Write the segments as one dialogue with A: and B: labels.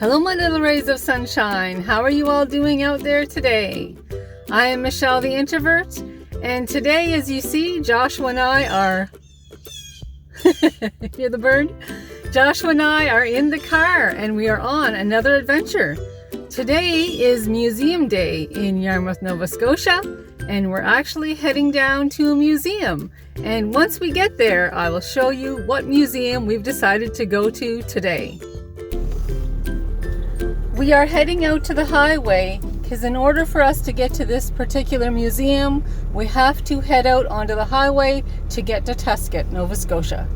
A: Hello my little rays of sunshine, how are you all doing out there today? I am Michelle the Introvert, and today, as you see, Joshua and I are... Hear the bird? Joshua and I are in the car and we are on another adventure. Today is Museum Day in Yarmouth, Nova Scotia, and we're actually heading down to a museum. And once we get there, I will show you what museum we've decided to go to today. We are heading out to the highway because in order for us to get to this particular museum, we have to head out onto the highway to get to Tusket, Nova Scotia.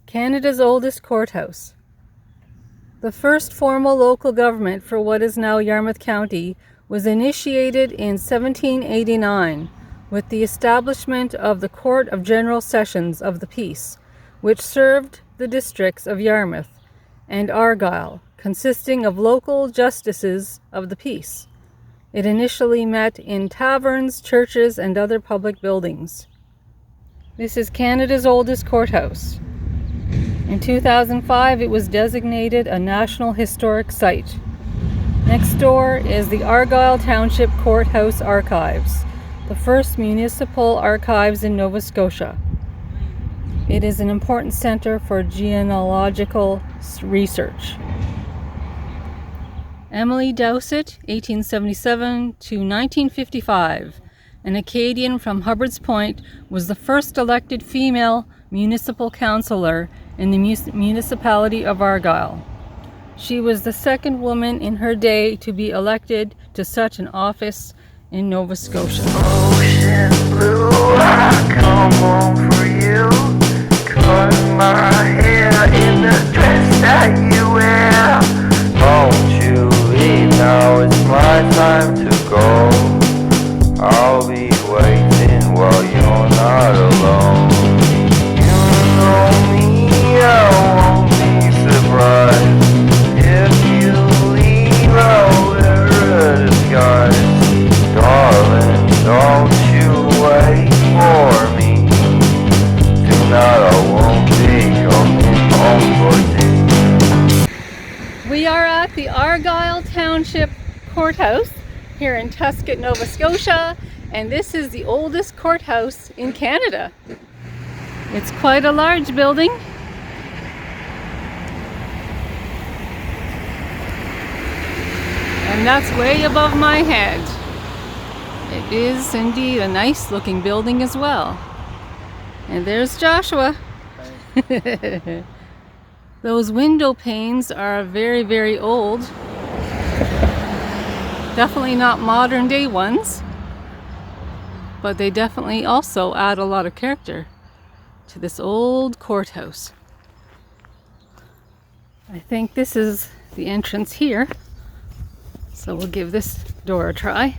A: Canada's oldest courthouse. The first formal local government for what is now Yarmouth County was initiated in 1789 with the establishment of the Court of General Sessions of the Peace, which served the districts of Yarmouth and Argyle, consisting of local justices of the peace. It initially met in taverns, churches, and other public buildings. This is Canada's oldest courthouse. In 2005, it was designated a National Historic Site. Next door is the Argyle Township Courthouse Archives, the first municipal archives in Nova Scotia. It is an important center for genealogical research. Emily Dowsett, 1877 to 1955, an Acadian from Hubbard's Point, was the first elected female municipal councillor in the municipality of Argyle. She was the second woman in her day to be elected to such an office in Nova Scotia.
B: Ocean blue, I come home for you. Cut my hair in the dress that you wear. Won't you leave now? It's my time to go. I'll be waiting while you're not alone. I won't be surprised if you leave. I'll wear a disguise. Darling, don't you wait for me. Tonight I won't be coming home for tea.
A: We are at the Argyle Township Courthouse here in Tusket, Nova Scotia, and this is the oldest courthouse in Canada. It's quite a large building. And that's way above my head. It is indeed a nice looking building as well. And there's Joshua. Those window panes are very, very old. Definitely not modern day ones. But they definitely also add a lot of character to this old courthouse. I think this is the entrance here. So we'll give this door a try.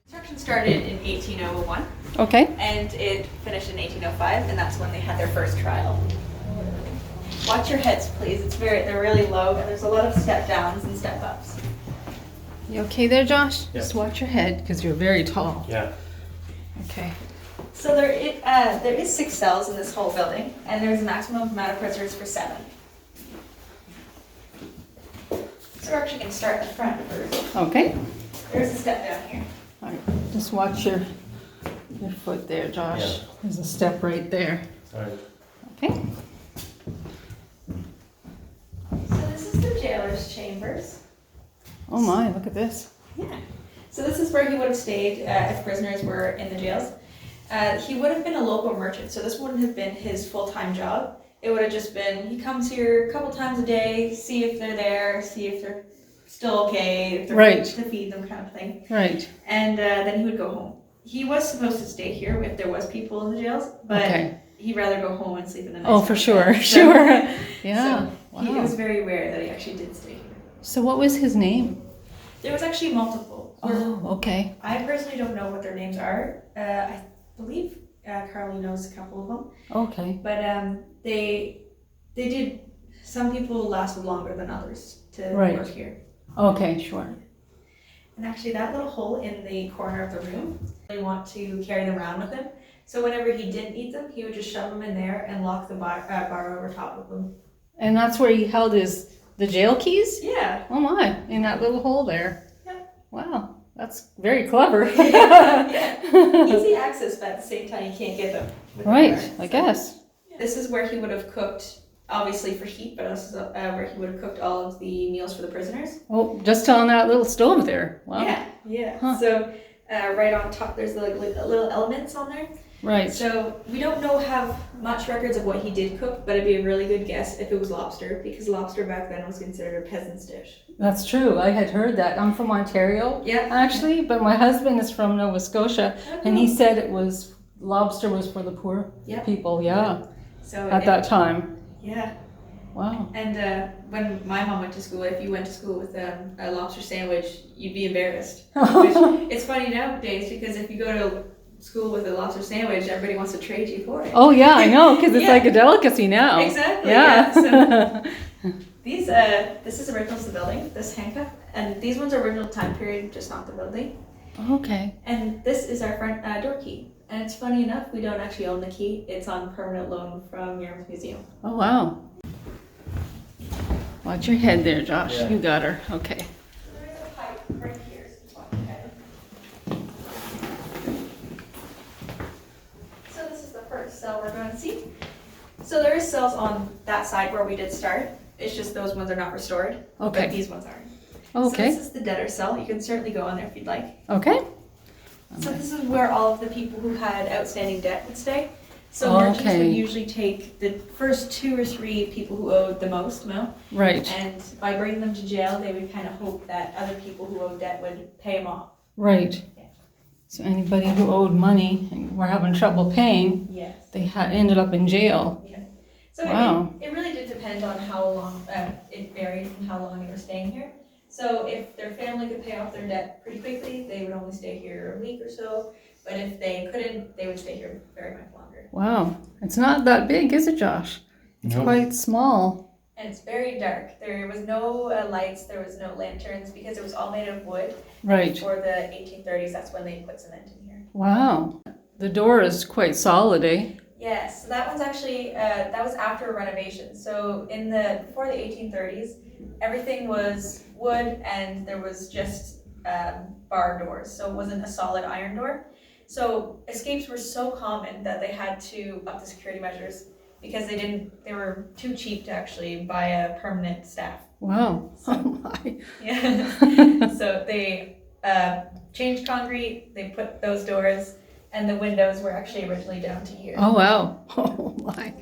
C: Construction started in 1801.
A: Okay.
C: And it finished in 1805, and that's when they had their first trial. Watch your heads, please. They're really low, and there's a lot of step downs and step ups.
A: You okay there, Josh?
D: Yeah.
A: Just watch your head because you're very tall.
D: Yeah.
A: Okay.
C: So there is 6 cells in this whole building, and there's a maximum amount of prisoners for 7. So we're actually going to start at the front first.
A: Okay.
C: There's a step down here.
A: All right. Just watch your foot there, Josh.
D: Yeah.
A: There's a step right there.
D: Alright.
A: Okay.
C: So this is the jailer's chambers.
A: Oh my, look at this.
C: Yeah. So this is where he would have stayed if prisoners were in the jails. He would have been a local merchant, so this wouldn't have been his full-time job. It would have just been, he comes here a couple times a day, see if they're there, see if they're still okay, if they're
A: Right.
C: to feed them kind of thing.
A: Right.
C: And then he would go home. He was supposed to stay here if there was people in the jails, but
A: Okay.
C: he'd rather go home and sleep in the night.
A: Oh, for sure. Sure. Yeah.
C: So it was very rare that he actually did stay here.
A: So what was his name?
C: There was actually multiple.
A: Oh, okay.
C: I personally don't know what their names are. I believe Carly knows a couple of them.
A: Okay.
C: But they did, some people lasted longer than others to
A: Right.
C: work here.
A: Okay, sure.
C: And actually that little hole in the corner of the room, they want to carry them around with him. So whenever he didn't eat them, he would just shove them in there and lock the bar over top of them.
A: And that's where he held the jail keys?
C: Yeah.
A: Oh my, in that little hole there.
C: Yeah.
A: Wow, that's very clever.
C: Yeah. Easy access, but at the same time you can't get them. with the
A: Right,
C: bar.
A: I guess.
C: This is where he would have cooked, obviously for heat, but also where he would have cooked all of the meals for the prisoners.
A: Oh, just on that little stove there. Wow.
C: Yeah, yeah.
A: Huh.
C: So right on top, there's like little elements on there.
A: Right.
C: So we don't have much records of what he did cook, but it'd be a really good guess if it was lobster, because lobster back then was considered a peasant's dish.
A: That's true. I had heard that. I'm from Ontario,
C: Yeah.
A: actually, but my husband is from Nova Scotia, and he said lobster was for the poor
C: Yeah.
A: people. Yeah.
C: So
A: At that time.
C: Yeah.
A: Wow.
C: And when my mom went to school, if you went to school with a lobster sandwich, you'd be embarrassed. Which, it's funny nowadays because if you go to school with a lobster sandwich, everybody wants to trade you for it.
A: Oh yeah, I know, because it's
C: Yeah.
A: like a delicacy now.
C: Exactly.
A: Yeah.
C: So this is original to the building, this handcuff, and these ones are original time period, just not the building.
A: Okay.
C: And this is our front door key. And it's funny enough, we don't actually own the key. It's on permanent loan from Yarmouth Museum.
A: Oh wow. Watch your head there, Josh.
D: Yeah.
A: You got her. Okay.
C: There is a pipe right here. So just watch your head. So this is the first cell we're going to see. So there is cells on that side where we did start. It's just those ones are not restored.
A: Okay.
C: But these ones are.
A: Okay.
C: So this is the debtor cell. You can certainly go on there if you'd like.
A: Okay.
C: So this is where all of the people who had outstanding debt would stay. So merchants
A: Okay.
C: would usually take the first 2 or 3 people who owed the most amount,
A: Right.
C: and by bringing them to jail, they would kind of hope that other people who owed debt would pay them off.
A: Right.
C: Yeah.
A: So anybody who owed money and were having trouble paying,
C: Yes.
A: they ended up in jail.
C: Yeah. So
A: Wow.
C: it really did depend on how long, it varied from how long they were staying here. So if their family could pay off their debt pretty quickly, they would only stay here a week or so. But if they couldn't, they would stay here very much longer.
A: Wow. It's not that big, is it, Josh? It's
D: Nope.
A: quite small.
C: And it's very dark. There was no lights, there was no lanterns, because it was all made of wood.
A: Right.
C: For the 1830s, that's when they put cement in here.
A: Wow. The door is quite solid, eh?
C: Yes, so that one's actually, that was after a renovation. So before the 1830s, everything was wood and there was just bar doors. So it wasn't a solid iron door. So escapes were so common that they had to up the security measures because they were too cheap to actually buy a permanent staff.
A: Wow. Oh my.
C: Yeah. So they changed concrete, they put those doors, and the windows were actually originally down to here.
A: Oh wow. Oh my.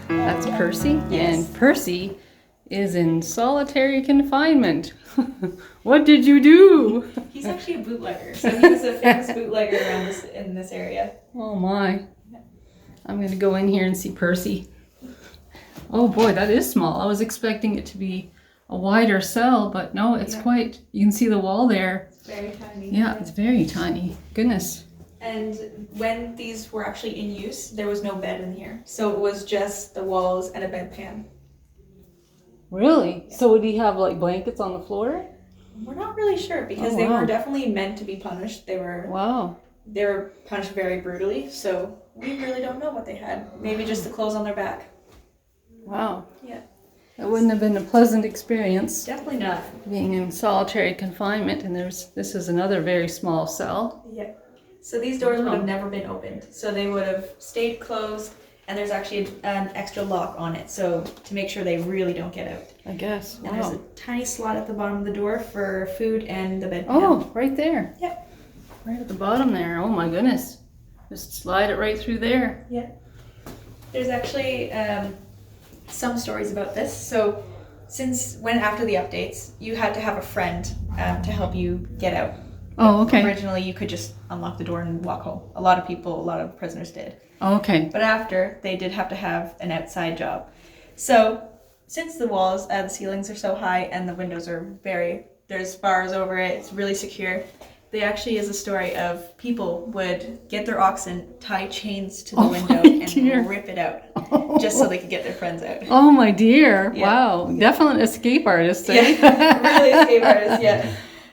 A: That's Percy,
C: Yes.
A: and Percy is in solitary confinement. What did you do?
C: He's actually a bootlegger, so he was a famous bootlegger in this area.
A: Oh my. I'm gonna go in here and see Percy. Oh boy, that is small. I was expecting it to be a wider cell, but no, it's
C: Yeah.
A: quite, you can see the wall there.
C: It's very tiny.
A: Yeah, it's very tiny. Goodness.
C: And when these were actually in use, there was no bed in here. So it was just the walls and a bedpan.
A: Really? So would he have like blankets on the floor?
C: We're not really sure because
A: Oh,
C: they
A: wow.
C: were definitely meant to be punished. They were
A: Wow.
C: punished very brutally, so we really don't know what they had. Maybe just the clothes on their back.
A: Wow.
C: Yeah.
A: It wouldn't have been a pleasant experience
C: Definitely not.
A: being in solitary confinement, and this is another very small cell.
C: Yeah. So these doors would have never been opened. So they would have stayed closed, and there's actually an extra lock on it, so to make sure they really don't get out.
A: I guess.
C: And there's a tiny slot at the bottom of the door for food and the bed.
A: Oh, right there.
C: Yep.
A: Right at the bottom there. Oh my goodness. Just slide it right through there.
C: Yeah. There's actually some stories about this. So after the updates, you had to have a friend to help you get out.
A: Oh, okay.
C: Originally, you could just unlock the door and walk home. A lot of prisoners did.
A: Oh, okay.
C: But after, they did have to have an outside job. So since the ceilings are so high and the windows are there's bars over it, it's really secure. There actually is a story of people would get their oxen, tie chains to the window, and rip it out, just so they could get their friends out.
A: Oh my dear.
C: Yeah.
A: Wow. Definite escape artist. Eh?
C: Yeah, really escape artist, yeah.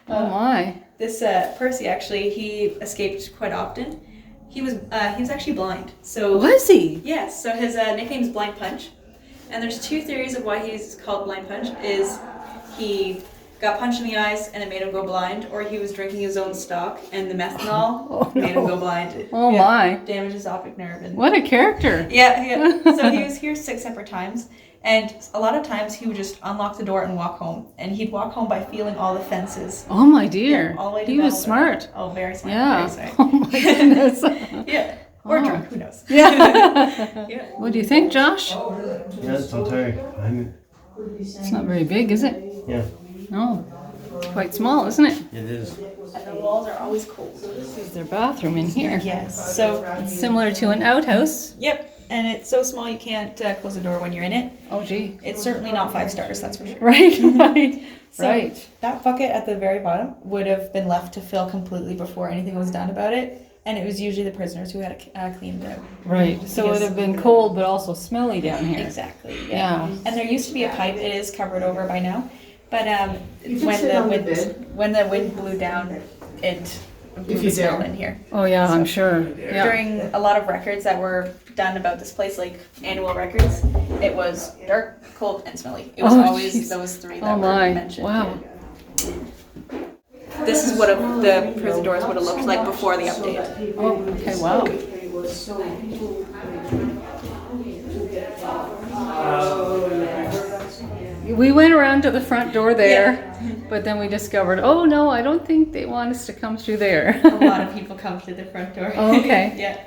A: Oh my.
C: This Percy, actually, he escaped quite often. He was actually blind. So
A: Was he?
C: yes, so his nickname is Blind Punch. And there's two theories of why he's called Blind Punch. Is he got punched in the eyes and it made him go blind, or he was drinking his own stock and the methanol made him go blind.
A: Oh my.
C: Damaged his optic nerve. And
A: What a character.
C: yeah. So he was here 6 separate times. And a lot of times he would just unlock the door and walk home. And he'd walk home by feeling all the fences.
A: Oh my dear.
C: All the way to
A: He was
C: Belvedere.
A: smart.
C: Oh, very smart.
A: Yeah.
C: Very smart.
A: Oh my goodness.
C: Yeah. Or
A: Oh.
C: drunk, who knows?
A: Yeah.
C: Yeah.
A: What do you think, Josh?
D: Yeah, it's not tired.
A: It's not very big, is it?
D: Yeah,
A: No. It's quite small, isn't it?
D: it is.
C: And the walls are always cold.
A: This is their bathroom in here.
C: Yes. So,
A: It's similar to an outhouse.
C: yep. And it's so small you can't close the door when you're in it.
A: Oh gee.
C: It's certainly not 5 stars, that's for sure.
A: Right, right,
C: So,
A: right.
C: That bucket at the very bottom would have been left to fill completely before anything was done about it. And it was usually the prisoners who had to clean it out.
A: Right. So it would have been cold but also smelly down here.
C: Exactly.
A: Yeah.
C: And there used to be a pipe. It is covered over by now. But when the wind blew down, it blew the smell in here.
A: Oh yeah, I'm sure. Yeah.
C: During a lot of records that were done about this place, like annual records, it was dark, cold, and smelly. It was
A: Oh,
C: always
A: jeez.
C: those 3 that
A: Oh
C: were
A: my.
C: mentioned.
A: Wow.
C: This is what the prison doors would have looked like before the update.
A: Oh, okay, wow. We went around to the front door there, but then we discovered, oh no, I don't think they want us to come through there.
C: A lot of people come through the front door.
A: Oh, okay.
C: Yeah.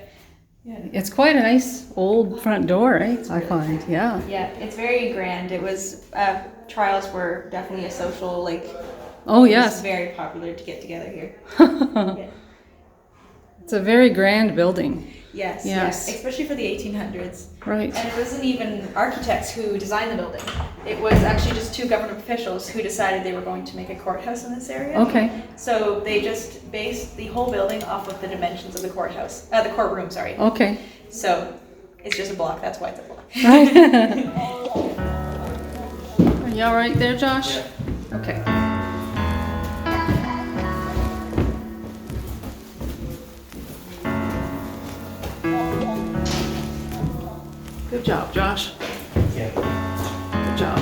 A: It's quite a nice old front door, right? I find, yeah.
C: Yeah, it's very grand. It was, trials were definitely a social,
A: Oh
C: it was
A: yes.
C: very popular to get together here.
A: It's a very grand building.
C: Yes,
A: Yes.
C: yes, especially for the 1800s.
A: Right.
C: And it wasn't even architects who designed the building. It was actually just 2 government officials who decided they were going to make a courthouse in this area.
A: Okay.
C: So they just based the whole building off of the dimensions of the courthouse, the courtroom, sorry.
A: Okay.
C: So it's just a block, that's why it's a block.
A: Right. Are you all right there, Josh? Okay. Good job, Josh.
D: Yeah.
A: Good job.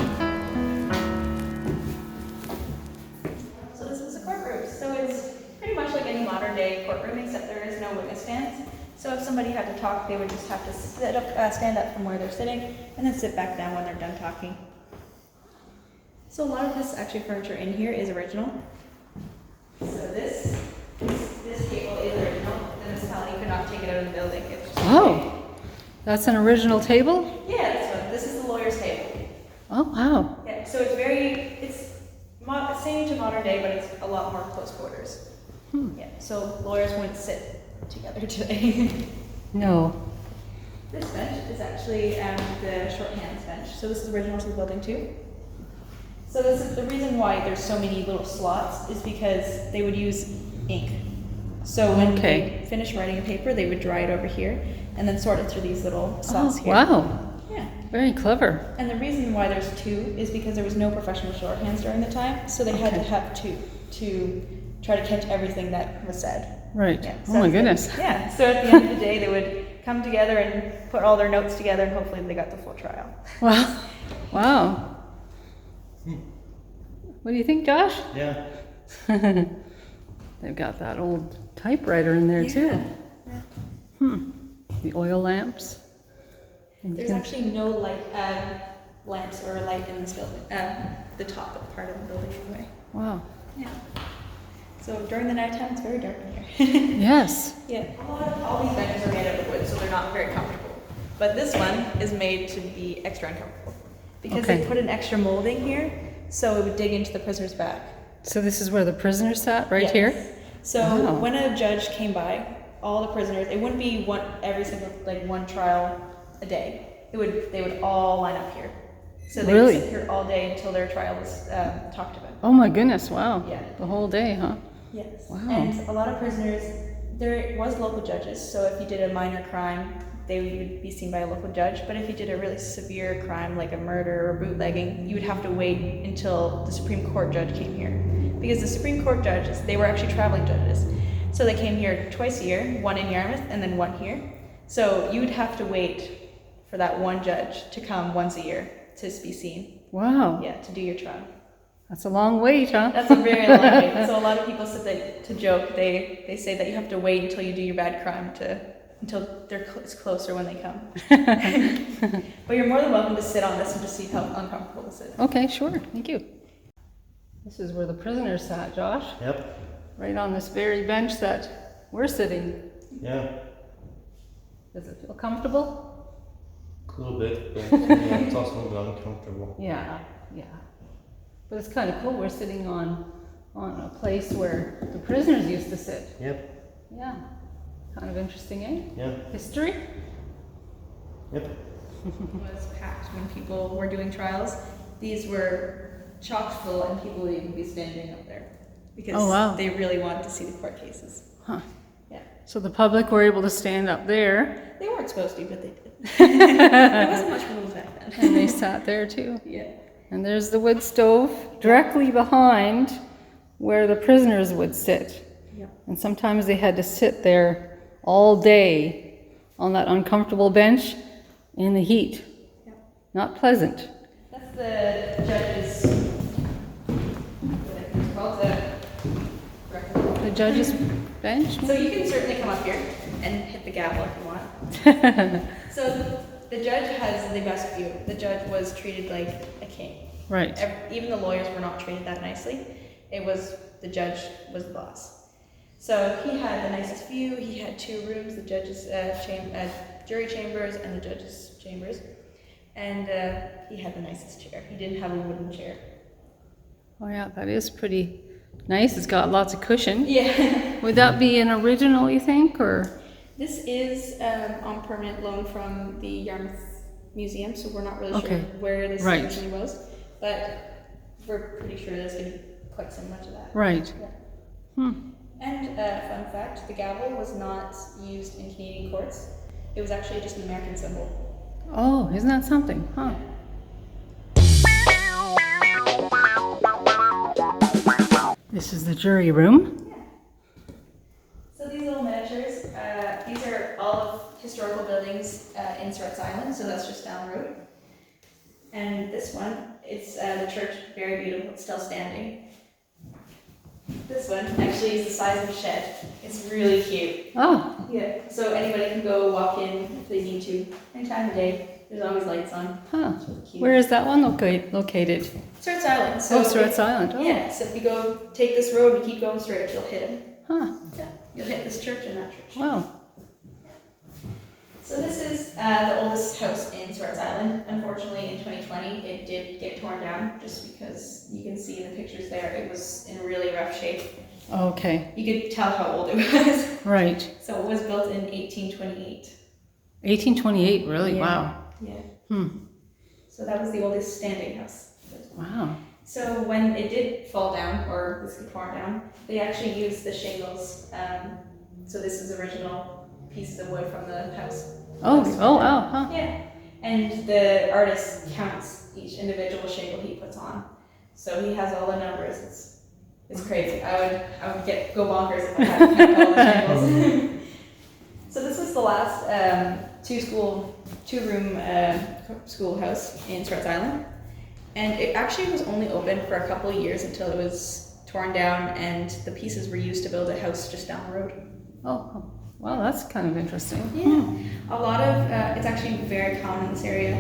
C: So this is a courtroom. So it's pretty much like any modern day courtroom, except there is no witness stands. So if somebody had to talk, they would just have to stand up from where they're sitting, and then sit back down when they're done talking. So a lot of this actually furniture in here is original. So this table is original. The municipality could not take it out of the building. It's just
A: Oh, that's an original table?
C: yeah, this is the lawyer's table.
A: Oh, wow.
C: Yeah, so it's same to modern day, but it's a lot more close quarters. Yeah, so lawyers wouldn't sit together today.
A: No.
C: This bench is actually the shorthands bench. So this is original to the building too. So this is the reason why there's so many little slots is because they would use ink. So when they finish writing a paper, they would dry it over here and then sort it through these little slots
A: Oh,
C: here.
A: wow.
C: Yeah.
A: Very clever.
C: And the reason why there's two is because there was no professional shorthands during the time, so they had to have two to try to catch everything that was said.
A: Right.
C: Yeah,
A: Oh my goodness.
C: Yeah, so at the end of the day, they would come together and put all their notes together, and hopefully they got the full trial.
A: Wow. Wow. What do you think, Josh?
D: Yeah.
A: They've got that old typewriter in there too.
C: Yeah.
A: The oil lamps. And you
C: There's
A: can-
C: actually no light, lamps or light in this building, the top part of the building anyway.
A: Wow.
C: Yeah. So during the nighttime, it's very dark in here.
A: Yes.
C: Yeah, all these benches are made out of wood, so they're not very comfortable. But this one is made to be extra uncomfortable because
A: Okay.
C: they put an extra molding here, so it would dig into the prisoner's back.
A: So this is where the prisoner sat, right
C: Yes.
A: here?
C: So
A: Wow.
C: when a judge came by, all the prisoners, it wouldn't be every single one trial a day. They would all line up here. So they
A: Really?
C: would sit here all day until their trial was talked about.
A: Oh my goodness, wow.
C: Yeah.
A: The whole day, huh?
C: Yes.
A: Wow.
C: And a lot of prisoners, there was local judges, so if you did a minor crime, they would be seen by a local judge. But if you did a really severe crime like a murder or bootlegging, you would have to wait until the Supreme Court judge came here. Because the Supreme Court judges, they were actually traveling judges. So they came here twice a year, one in Yarmouth and then one here. So you would have to wait for that one judge to come once a year to be seen.
A: Wow.
C: Yeah, to do your trial.
A: That's a long wait, huh?
C: That's a very long wait. So a lot of people said that to joke. They say that you have to wait until you do your bad crime until it's closer when they come. But you're more than welcome to sit on this and just see how uncomfortable this is.
A: Okay, sure. Thank you. This is where the prisoner sat, Josh.
D: Yep.
A: Right on this very bench that we're sitting.
D: Yeah.
A: Does it feel comfortable?
D: A little bit, but yeah, it's also a little bit uncomfortable.
A: Yeah, yeah. But it's kind of cool. We're sitting on a place where the prisoners used to sit.
D: Yep.
A: Yeah. Kind of interesting, eh?
D: Yeah.
A: History?
D: Yep.
C: It was packed when people were doing trials. These were chock full, and people would even be standing up there because
A: Oh, wow.
C: they really wanted to see the court cases.
A: Huh.
C: Yeah,
A: So the public were able to stand up there,
C: they weren't supposed to, but they did. There wasn't much room back then.
A: and they sat there too.
C: Yeah.
A: And there's the wood stove directly behind where the prisoners would sit.
C: Yeah.
A: And sometimes they had to sit there all day on that uncomfortable bench in the heat.
C: Yeah.
A: Not pleasant.
C: That's the judge's. What I think it's called the.
A: The judge's bench?
C: So you can certainly come up here and hit the gavel if you want. So the judge has the best view. The judge was treated like a king.
A: Right.
C: Even the lawyers were not treated that nicely. It was the judge was the boss. So he had the nicest view. He had two rooms: the judge's jury chambers and the judge's chambers. And he had the nicest chair. He didn't have a wooden chair.
A: Oh yeah, that is pretty nice. It's got lots of cushion.
C: Yeah.
A: Would that be an original, you think, or?
C: This is on permanent loan from the Yarmouth Museum, so we're not really
A: Okay.
C: sure where this
A: Right.
C: originally was, but we're pretty sure there's going to be quite so much of that.
A: Right.
C: Yeah.
A: Hmm.
C: And fun fact, the gavel was not used in Canadian courts. It was actually just an American symbol.
A: Oh, isn't that something? Huh. This is the jury room.
C: Yeah. So these little miniatures, these are all of historical buildings in Surratt's Island, so that's just down the road. And this one, it's the church, very beautiful, it's still standing. This one actually is the size of a shed. It's really cute.
A: Oh,
C: Yeah. So anybody can go walk in if they need to, any time of day. There's always lights on.
A: huh.
C: It's really cute.
A: Where is that one located?
C: Surratt's Island. So
A: Oh, Surratt's Island. Oh.
C: Yeah, so if you go take this road and keep going straight, you'll hit it.
A: Huh.
C: Yeah. You'll hit this church and that church.
A: Wow.
C: So this is the oldest house in Surratt's Island. Unfortunately, in 2020, it did get torn down just because you can see in the pictures there, it was in really rough shape.
A: Okay.
C: You could tell how old it was.
A: Right.
C: So it was built in 1828.
A: 1828. Really?
C: Yeah.
A: Wow.
C: Yeah.
A: Hmm.
C: So that was the oldest standing house.
A: Wow.
C: So when it did fall down, or this got torn down, they actually used the shingles. So this is original pieces of wood from the house.
A: Oh. Oh. Wow. Huh.
C: Yeah. And the artist counts each individual shingle he puts on. So he has all the numbers. It's crazy. I would go bonkers if I had to count all the shingles. So this was the last two-room schoolhouse in Swartz Island. And it actually was only open for a couple of years until it was torn down and the pieces were used to build a house just down the road.
A: Oh, well, that's kind of interesting.
C: Yeah, a lot of, it's actually very common in this area.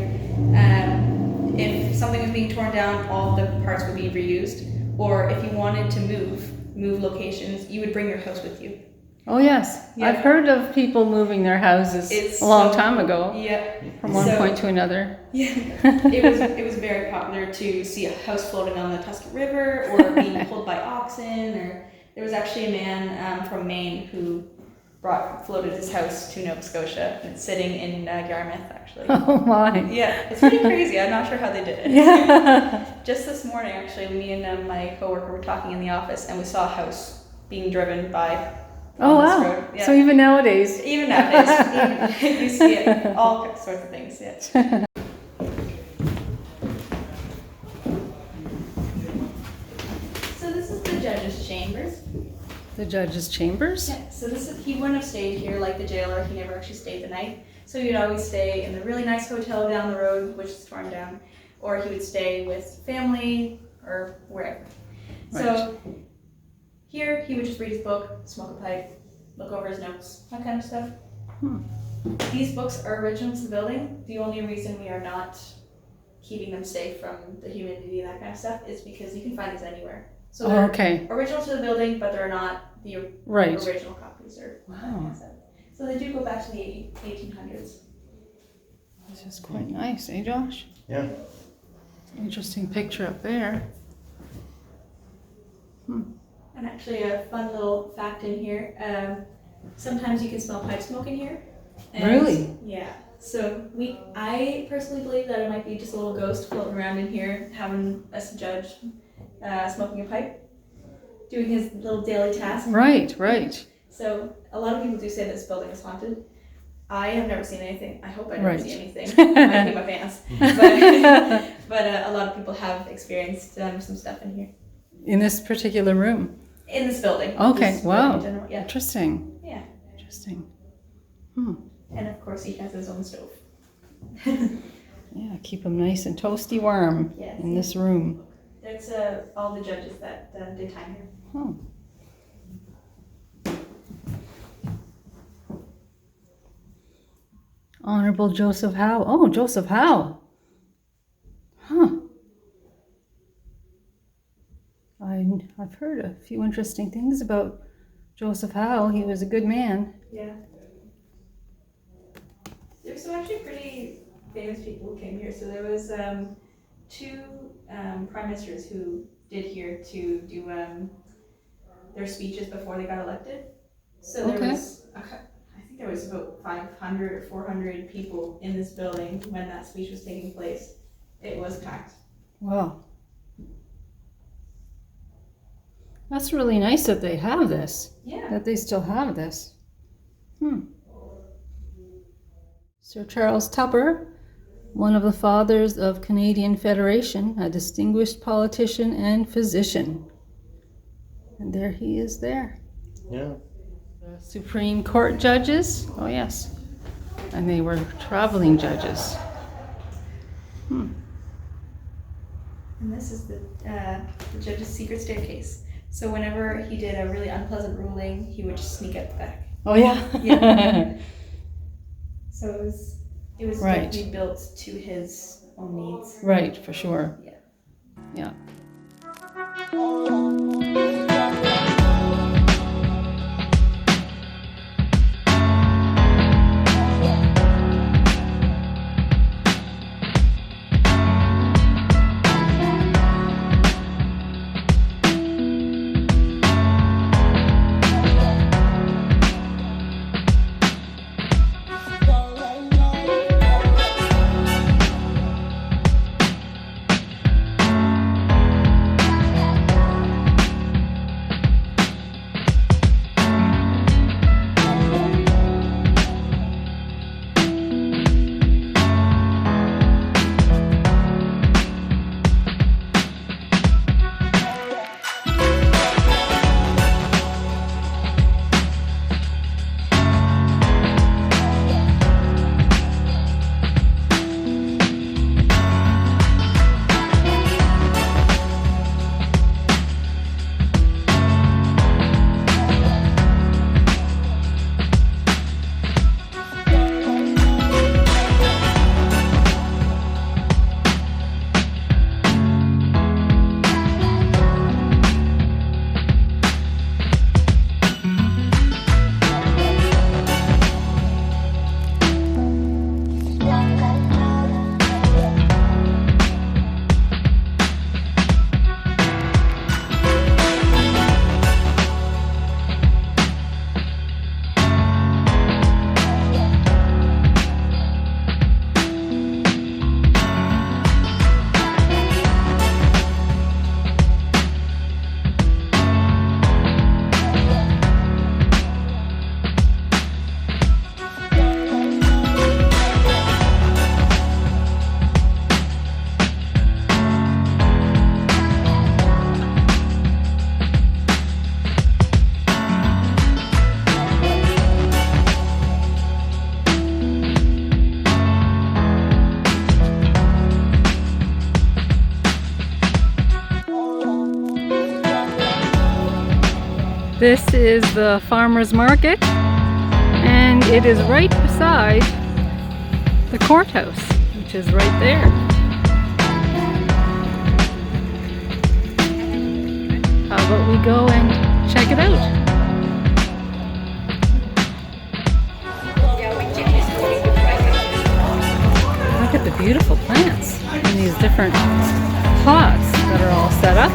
C: If something was being torn down, all the parts would be reused. Or if you wanted to move locations, you would bring your house with you.
A: Oh yes,
C: Yeah.
A: I've heard of people moving their houses a long time ago.
C: Yeah.
A: From one point to another.
C: Yeah, it was very popular to see a house floating on the Tusket River or being pulled by oxen. Or there was actually a man from Maine who floated his house to Nova Scotia, and it's sitting in Yarmouth actually.
A: Oh my.
C: Yeah, it's pretty crazy. I'm not sure how they did it.
A: Yeah.
C: Just this morning, actually, me and my coworker were talking in the office, and we saw a house being driven by.
A: Oh
C: on this
A: wow.
C: road. Yeah.
A: So even nowadays.
C: Even nowadays, you see it, all sorts of things. Yeah. So this is the judge's chambers.
A: The judge's chambers?
C: Yeah. So he wouldn't have stayed here like the jailer. He never actually stayed the night. So he'd always stay in the really nice hotel down the road, which is torn down, or he would stay with family or wherever.
A: Right.
C: So here he would just read his book, smoke a pipe, look over his notes, that kind of stuff. These books are original to the building. The only reason we are not keeping them safe from the humidity, that kind of stuff, is because you can find these anywhere. So they're
A: okay.
C: original to the building, but they're not the original copies or that kind of stuff. So they do go back to the 1800s.
A: This is quite nice, eh, Josh?
D: Yeah.
A: Interesting picture up there.
C: And actually, a fun little fact in here. Sometimes you can smell pipe smoke in here. And
A: Really?
C: Yeah. So I personally believe that it might be just a little ghost floating around in here, having us judge smoking a pipe, doing his little daily task.
A: Right.
C: So a lot of people do say this building is haunted. I have never seen anything. I hope I never
A: Right.
C: see anything. I might be my pants. But a lot of people have experienced some stuff in here.
A: In this particular room.
C: In this building.
A: Okay,
C: This
A: wow.
C: building in general, yeah.
A: Interesting.
C: Yeah.
A: Interesting.
C: And of course he has his own stove.
A: Yeah, keep them nice and toasty warm
C: Yes.
A: in this room.
C: That's all the judges that did time here.
A: Oh. Honorable Joseph Howe. Oh, Joseph Howe. Huh. I've heard a few interesting things about Joseph Howe. He was a good man.
C: Yeah. There's some actually pretty famous people who came here. So there was two prime ministers who did here to do their speeches before they got elected. So there
A: Okay.
C: was, I think there was about 500 or 400 people in this building when that speech was taking place. It was packed.
A: Wow. That's really nice that they have this.
C: Yeah.
A: That they still have this. Sir Charles Tupper, one of the fathers of Canadian Federation, a distinguished politician and physician. And there he is there.
D: Yeah.
A: The Supreme Court judges. Oh yes. And they were traveling judges.
C: And this is the judge's secret staircase. So whenever he did a really unpleasant ruling, he would just sneak out the back.
A: Oh yeah.
C: Yeah. So it was
A: Right.
C: definitely built to his own needs.
A: Right, for sure.
C: Yeah.
A: Yeah. This is the farmer's market, and it is right beside the courthouse, which is right there. How about we go and check it out? Look at the beautiful plants in these different pots that are all set up.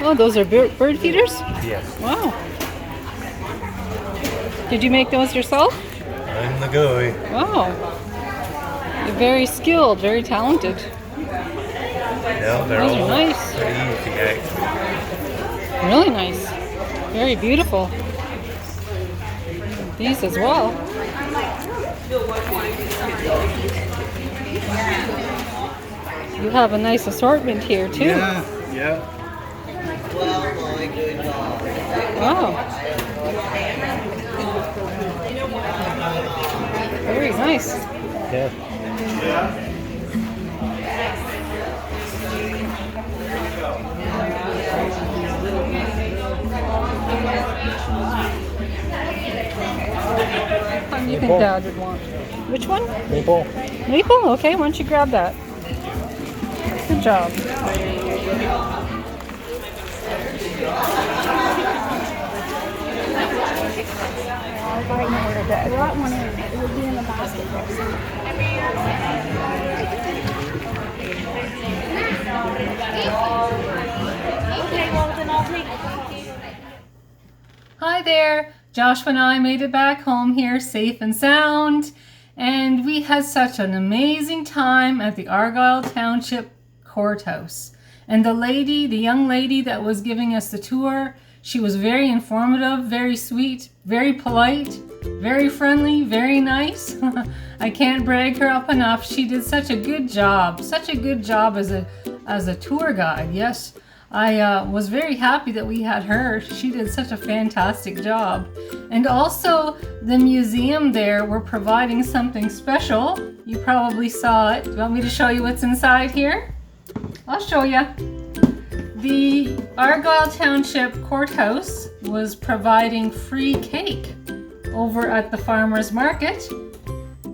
A: Oh, those are bird feeders?
D: Yes.
A: Wow. Did you make those yourself?
D: I'm the guy.
A: Wow. You're very skilled, very talented.
D: Yeah, they're
A: Those
D: all
A: are nice.
D: pretty easy actually.
A: Really nice. Very beautiful. These as well. You have a nice assortment here too.
D: Yeah.
A: Wow. Very nice.
D: Yeah.
A: What do you think Dad would want? Which one?
D: Maple.
A: Maple? Okay, why don't you grab that? Good job.
E: It would be in the basket Okay, well then I'll take it.
A: Hi there. Joshua and I made it back home here safe and sound. And we had such an amazing time at the Argyle Township Courthouse. And the young lady that was giving us the tour, she was very informative, very sweet, very polite, very friendly, very nice. I can't brag her up enough. She did such a good job as a tour guide. Yes, I was very happy that we had her. She did such a fantastic job. And also the museum there, we're providing something special. You probably saw it. Do you want me to show you what's inside here? I'll show you. The Argyle Township Courthouse was providing free cake over at the farmer's market,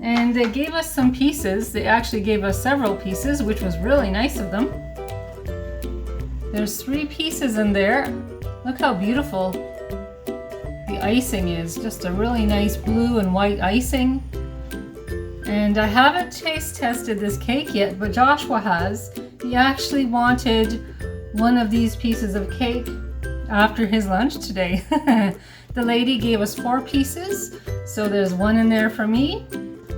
A: and they gave us some pieces. They actually gave us several pieces, which was really nice of them. There's 3 pieces in there. Look how beautiful the icing is. Just a really nice blue and white icing. And I haven't taste tested this cake yet, but Joshua has. He actually wanted one of these pieces of cake after his lunch today. The lady gave us 4 pieces, so there's 1 in there for me,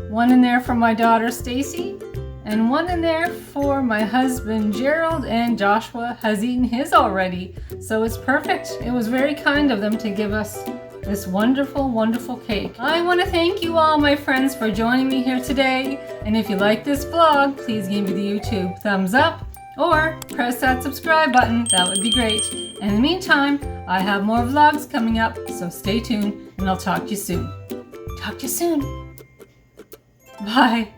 A: 1 in there for my daughter Stacy, and 1 in there for my husband Gerald, and Joshua has eaten his already, so it's perfect. It was very kind of them to give us this wonderful, wonderful cake. I want to thank you all, my friends, for joining me here today, and if you like this vlog, please give me the YouTube thumbs up, or press that subscribe button. That would be great. In the meantime, I have more vlogs coming up, so stay tuned and I'll talk to you soon. Talk to you soon. Bye.